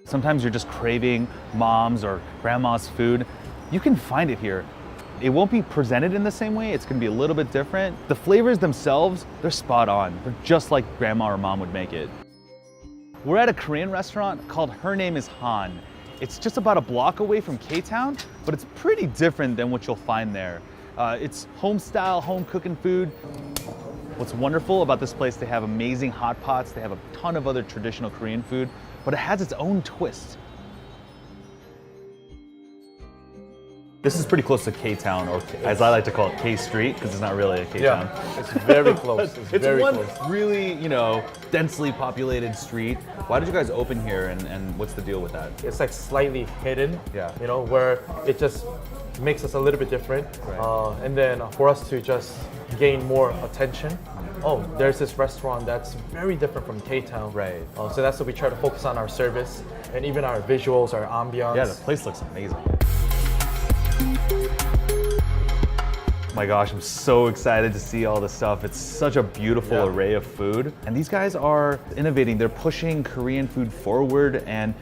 Sometimes you're just craving mom's or grandma's food. You can find it here. It won't be presented in the same way. It's gonna be a little bit different. The flavors themselves, they're spot on. They're just like grandma or mom would make it. We're at a Korean restaurant called Her Name is Han. It's just about a block away from K-Town, but it's pretty different than what you'll find there. It's home style, home cooking food. What's wonderful about this place, they have amazing hot pots. They have a ton of other traditional Korean food, but it has its own twist. This is pretty close to K-Town, or as I like to call it, K-Street, because it's not really a K-Town. Yeah, it's very close. It's very one close. really, densely populated street. Why did you guys open here, and what's the deal with that? It's like slightly hidden, Yeah. Where it just makes us a little bit different. Right. And then for us to just gain more attention, oh, there's this restaurant that's very different from K-Town. Right. So that's what we try to focus on, our service and even our visuals, our ambiance. Yeah, the place looks amazing. My gosh, I'm so excited to see all this stuff. It's such a beautiful array of food. And these guys are innovating. They're pushing Korean food forward and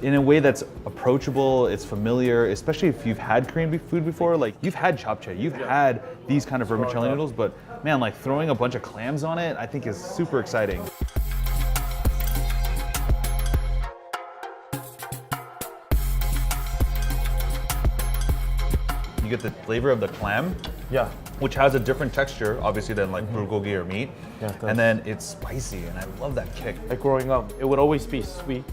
in a way that's approachable, it's familiar, especially if you've had Korean food before. Like, you've had japchae, you've had these kind of vermicelli noodles, but man, like throwing a bunch of clams on it, I think is super exciting. You get the flavor of the clam, Yeah. which has a different texture, obviously, than like bulgogi or meat. Yeah, it does. And then it's spicy, and I love that kick. Like growing up, it would always be sweet,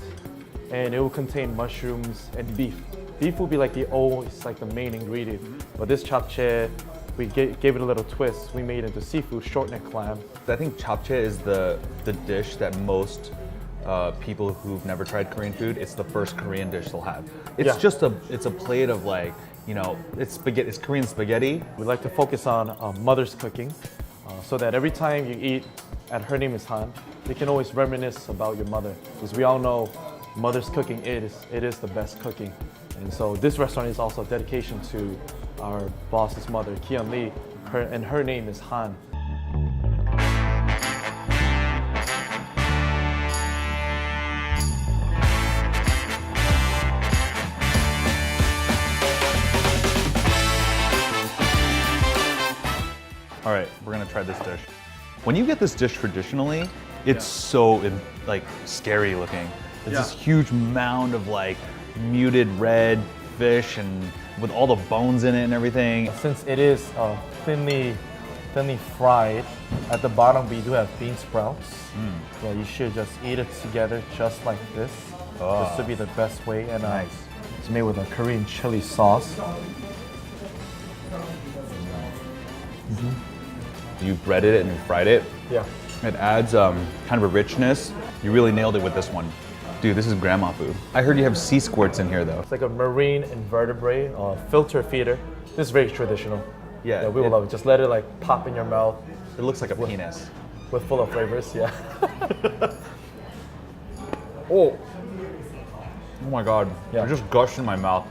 and it would contain mushrooms and beef. Beef would be like the main ingredient. But this japchae, we gave it a little twist. We made it into seafood, short-neck clam. I think japchae is the dish that most people who've never tried Korean food, it's the first Korean dish they'll have. It's Yeah. just it's a plate of like, it's spaghetti, it's Korean spaghetti. We like to focus on mother's cooking, so that every time you eat at Her Name is Han, you can always reminisce about your mother. Because we all know mother's cooking, it is the best cooking. And so this restaurant is also a dedication to our boss's mother, Kian Lee, and her name is Han. All right, we're gonna try this dish. When you get this dish traditionally, it's so scary looking. It's this huge mound of like muted red fish and with all the bones in it and everything. Since it is thinly fried, at the bottom we do have bean sprouts. Yeah, you should just eat it together just like this. This would be the best way. And Nice. it's made with a Korean chili sauce. You breaded it and fried it. Yeah. It adds kind of a richness. You really nailed it with this one. Dude, this is grandma food. I heard you have sea squirts in here though. It's like a marine invertebrate filter feeder. This is very traditional. Yeah, we will love it. Just let it like pop in your mouth It looks like a penis. with full of flavors. Yeah. Oh. Oh my God, Yeah. it just gushed in my mouth.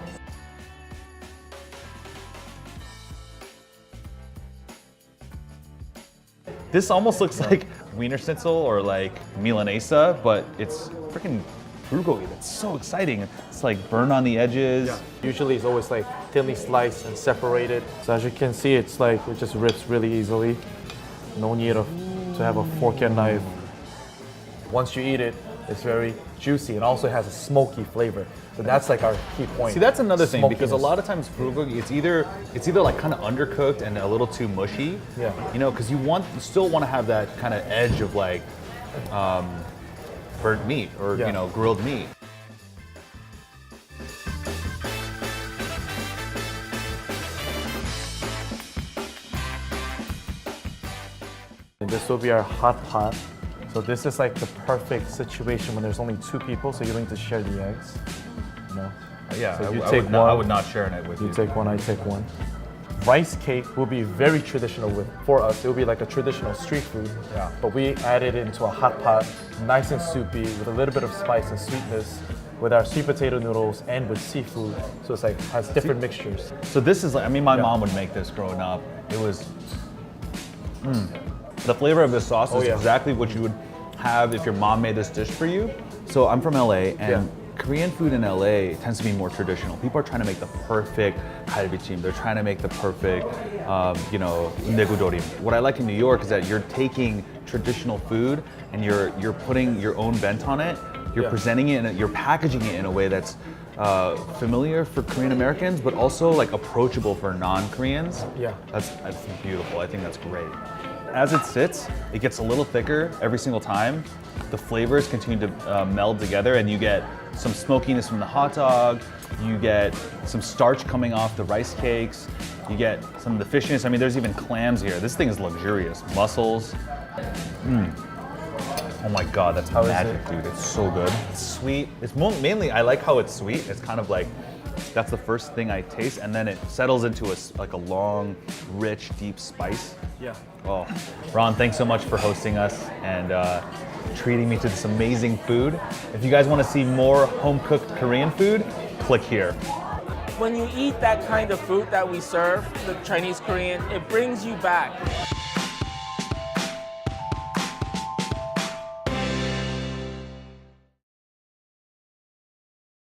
This almost looks like Wiener Schnitzel or like Milanesa, but it's freaking bulgogi. That's so exciting. It's like burned on the edges. Usually it's always like thinly sliced and separated. So as you can see, it's like it just rips really easily. No need to have a fork and knife. Once you eat it, it's very juicy and also has a smoky flavor. So that's like our key point. See, that's another thing because a Smokiness. lot of times bulgogi, it's either like kind of undercooked and a little too mushy. Yeah. Because you still want to have that kind of edge of like burnt meat or Yeah. grilled meat. And this will be our hot pot. So this is like the perfect situation when there's only two people, so you don't need to share the eggs. Yeah, So you I take would not, I one. would not share it with you. You take one, I take one. Rice cake will be very traditional for us. It will be like a traditional street food. Yeah. But we added it into a hot pot, nice and soupy, with a little bit of spice and sweetness, with our sweet potato noodles and with seafood. So it's like has different mixtures. So this is like, my mom would make this growing up. It was, the flavor of this sauce is yeah. exactly what you would have if your mom made this dish for you. So I'm from LA and Korean food in LA tends to be more traditional. People are trying to make the perfect galbichim. They're trying to make the perfect, negudorim. What I like in New York is that you're taking traditional food and you're putting your own bent on it. You're presenting it and you're packaging it in a way that's familiar for Korean Americans, but also like approachable for non-Koreans. Yeah. That's beautiful. I think that's great. As it sits, it gets a little thicker every single time. The flavors continue to meld together, and you get some smokiness from the hot dog. You get some starch coming off the rice cakes. You get some of the fishiness. I mean, there's even clams here. This thing is luxurious. Mussels. Oh my God, that's magic, dude. It's so good. It's sweet. It's mainly, I like how it's sweet. It's kind of like, that's the first thing I taste, and then it settles into a long, rich, deep spice. Yeah. Oh, Ron, thanks so much for hosting us and treating me to this amazing food. If you guys want to see more home-cooked Korean food, click here. When you eat that kind of food that we serve, the Chinese Korean, it brings you back.